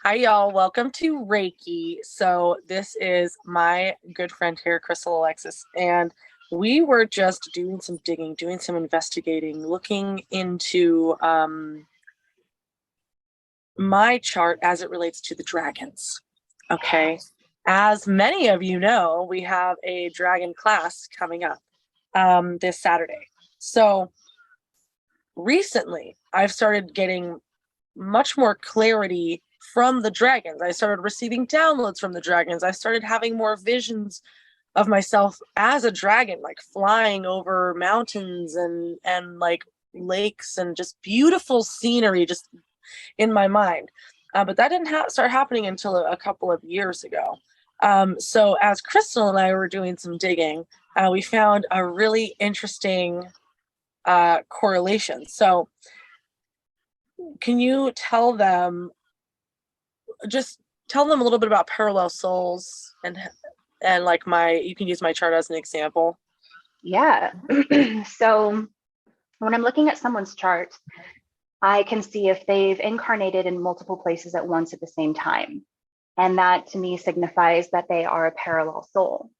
Hi, y'all. Welcome to Reiki. So, this is my good friend here, Crystal Alexis, and we were just doing some digging, doing some investigating, looking into my chart as it relates to the dragons. Okay. As many of you know, we have a dragon class coming up this Saturday. So, recently, I've started getting much more clarity from the dragons. I started receiving downloads from the dragons. I started having more visions of myself as a dragon, like flying over mountains and like lakes and just beautiful scenery just in my mind. But that didn't start happening until a couple of years ago. So as Crystal and I were doing some digging, we found a really interesting correlation. So can you just tell them a little bit about parallel souls and like you can use my chart as an example. Yeah. So when I'm looking at someone's chart, I can see if they've incarnated in multiple places at once at the same time. And that to me signifies that they are a parallel soul.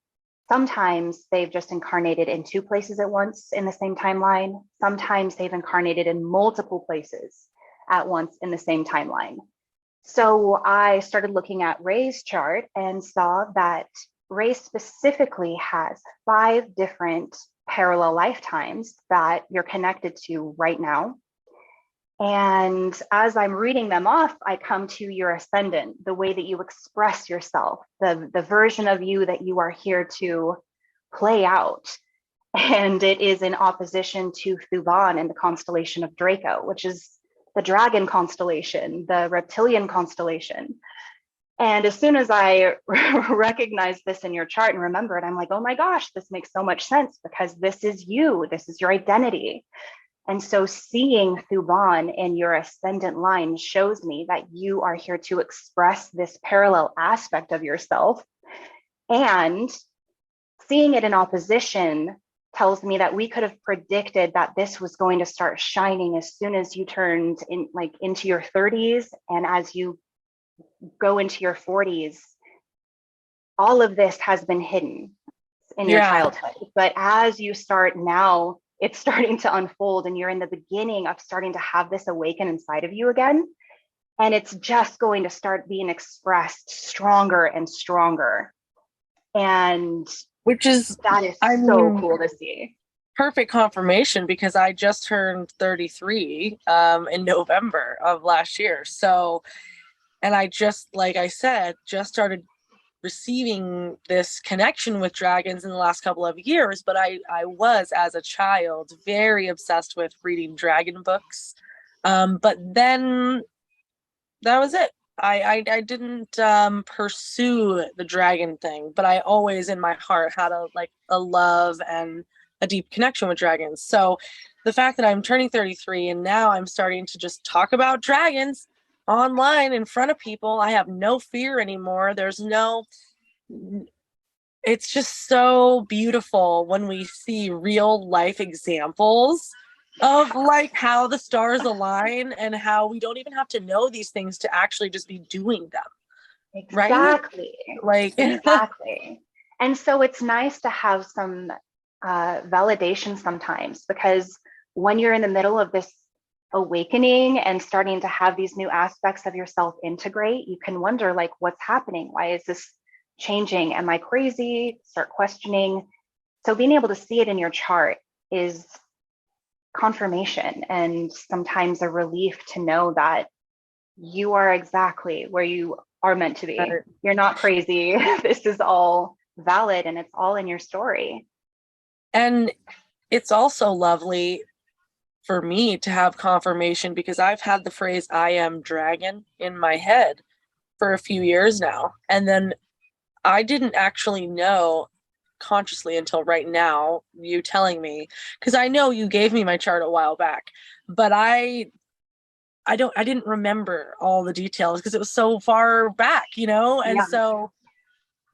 Sometimes they've just incarnated in two places at once in the same timeline. Sometimes they've incarnated in multiple places at once in the same timeline. So I started looking at Ray's chart and saw that Ray specifically has 5 different parallel lifetimes that you're connected to right now. And as I'm reading them off, I come to your ascendant, the way that you express yourself, the version of you that you are here to play out. And it is in opposition to Thuban in the constellation of Draco, which is the dragon constellation, the reptilian constellation. And as soon as I recognize this in your chart and remember it, I'm like, oh my gosh, this makes so much sense because this is you, this is your identity. And so seeing Thuban in your ascendant line shows me that you are here to express this parallel aspect of yourself. And seeing it in opposition tells me that we could have predicted that this was going to start shining as soon as you turned into your 30s, and as you go into your 40s, all of this has been hidden in your childhood. But as you start now, it's starting to unfold and you're in the beginning of starting to have this awaken inside of you again. And it's just going to start being expressed stronger and stronger. And that is so cool to see. Perfect confirmation, because I just turned 33 in November of last year. So, and I just, like I said, just started receiving this connection with dragons in the last couple of years, but I was, as a child, very obsessed with reading dragon books. But then that was it. I didn't pursue the dragon thing, but I always in my heart had a love and a deep connection with dragons. So the fact that I'm turning 33 and now I'm starting to just talk about dragons online in front of people, I have no fear anymore. It's just so beautiful when we see real life examples of like how the stars align and how we don't even have to know these things to actually just be doing them. Exactly. Right? Exactly. And so it's nice to have some validation sometimes, because when you're in the middle of this awakening and starting to have these new aspects of yourself integrate, you can wonder, like, what's happening? Why is this changing? Am I crazy? Start questioning. So being able to see it in your chart is confirmation and sometimes a relief to know that you are exactly where you are meant to be. You're not crazy. This is all valid and it's all in your story. And it's also lovely for me to have confirmation, because I've had the phrase "I am dragon" in my head for a few years now. And then I didn't actually know consciously until right now, you telling me, because I know you gave me my chart a while back, but I didn't remember all the details because it was so far back, and so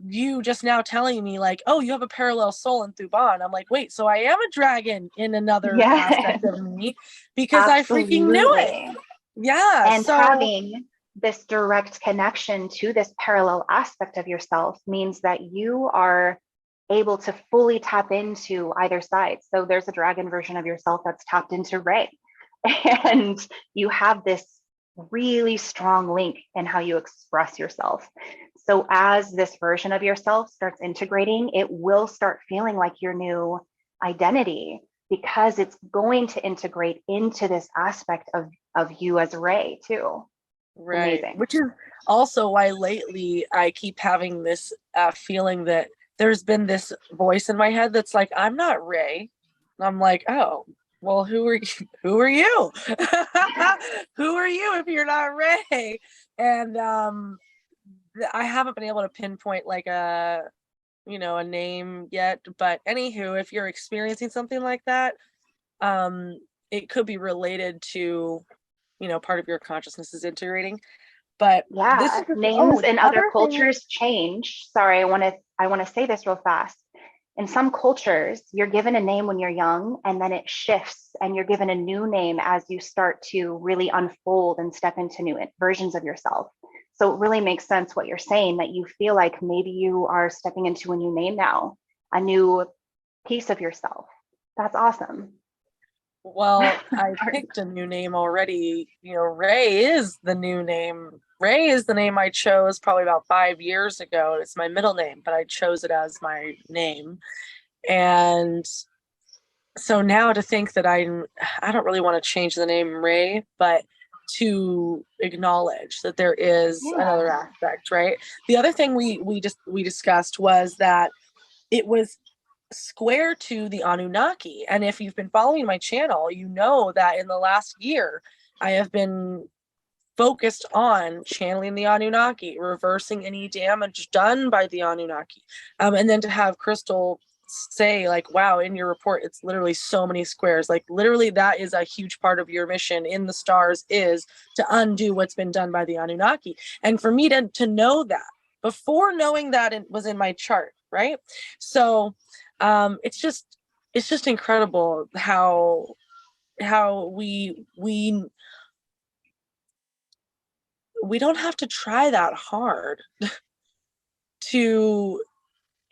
you just now telling me like, oh, you have a parallel soul in Thuban. I'm like, wait, so I am a dragon in another aspect of me, because Absolutely. I freaking knew it. Yeah. And so this direct connection to this parallel aspect of yourself means that you are able to fully tap into either side. So there's a dragon version of yourself that's tapped into Ray. And you have this really strong link in how you express yourself. So as this version of yourself starts integrating, it will start feeling like your new identity, because it's going to integrate into this aspect of you as Ray too. Right. Amazing. Which is also why lately I keep having this feeling that there's been this voice in my head that's like, I'm not Ray. And I'm like, oh, well, who are you? Who are you? Who are you if you're not Ray? And I haven't been able to pinpoint like a name yet. But anywho, if you're experiencing something like that, it could be related to part of your consciousness is integrating. But this is Yeah, just, names oh, in the other other thing. cultures change. Sorry, I want to say this real fast. In some cultures, you're given a name when you're young, and then it shifts and you're given a new name as you start to really unfold and step into new versions of yourself. So it really makes sense what you're saying, that you feel like maybe you are stepping into a new name now, a new piece of yourself. That's awesome. Well, I picked a new name already. Ray is the new name. Ray is the name I chose probably about 5 years ago. It's my middle name, but I chose it as my name. And so now to think that I don't really want to change the name Ray, but to acknowledge that there is another Yeah. aspect, right? The other thing we discussed was that it was square to the Anunnaki. And if you've been following my channel, you know that in the last year, I have been focused on channeling the Anunnaki, reversing any damage done by the Anunnaki. And then to have Crystal say, like, wow, in your report, it's literally so many squares. Like, literally, that is a huge part of your mission in the stars, is to undo what's been done by the Anunnaki. And for me to know that before knowing that it was in my chart, right? So it's just incredible how we don't have to try that hard to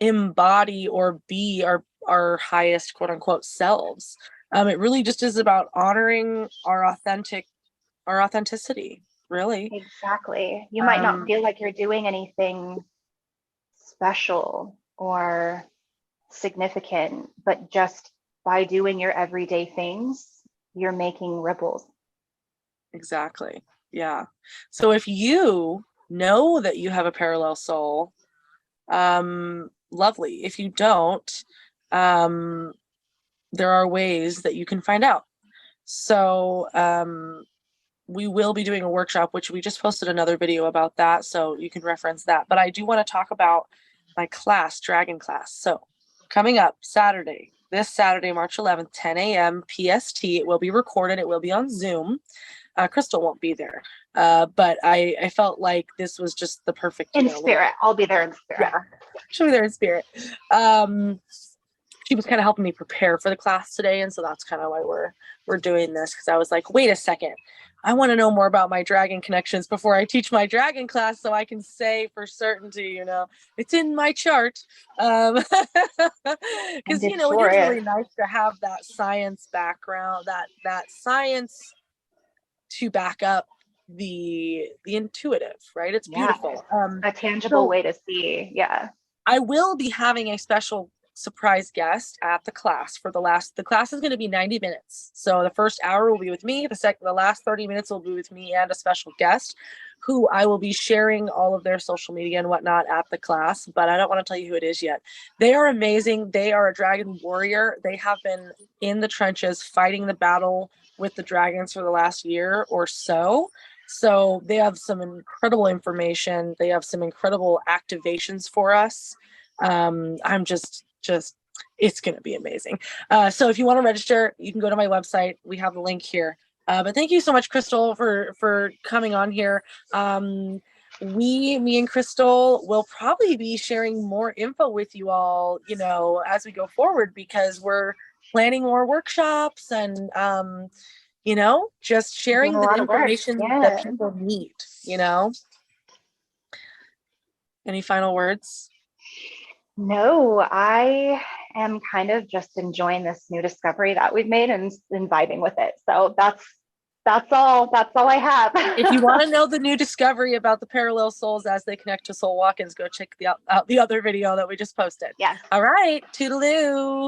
embody or be our highest quote unquote selves. It really just is about honoring our authenticity, really. Exactly. You might not Um, feel like you're doing anything special or significant, but just by doing your everyday things, you're making ripples. exactly. Yeah. So if you know that you have a parallel soul, lovely. If you don't, um, there are ways that you can find out. So we will be doing a workshop, which we just posted another video about that, so you can reference that. But I do want to talk about my class, Dragon Class. So coming up this Saturday, March 11th, 10 a.m. PST. It will be recorded. It will be on Zoom. Crystal won't be there, but I felt like this was just the perfect, In spirit, I'll be there in yeah, spirit. she'll be there in spirit. She was kind of helping me prepare for the class today, and so that's kind of why we're doing this, because I was like, wait a second, I want to know more about my dragon connections before I teach my dragon class, so I can say for certainty, it's in my chart. Because And it it's is glorious. really nice to have that science background, that science to back up the intuitive, right? It's Yeah. beautiful. A tangible So way to see. Yeah. I will be having a special surprise guest at the class for the class is going to be 90 minutes. So the first hour will be with me. The last 30 minutes will be with me and a special guest who I will be sharing all of their social media and whatnot at the class, but I don't want to tell you who it is yet. They are amazing. They are a dragon warrior. They have been in the trenches fighting the battle with the dragons for the last year or so. So they have some incredible information. They have some incredible activations for us. I'm just it's going to be amazing. So if you want to register, you can go to my website. We have the link here. But thank you so much, Crystal, for coming on here. Me and Crystal will probably be sharing more info with you all, as we go forward, because we're planning more workshops and just Doing sharing a the lot of work. information that Yeah. people need. you know? Any final words? No, I am kind of just enjoying this new discovery that we've made and vibing with it. So that's all I have. If you want to know the new discovery about the parallel souls as they connect to soul walk-ins, go check out the other video that we just posted. Yes. All right. Toodaloo.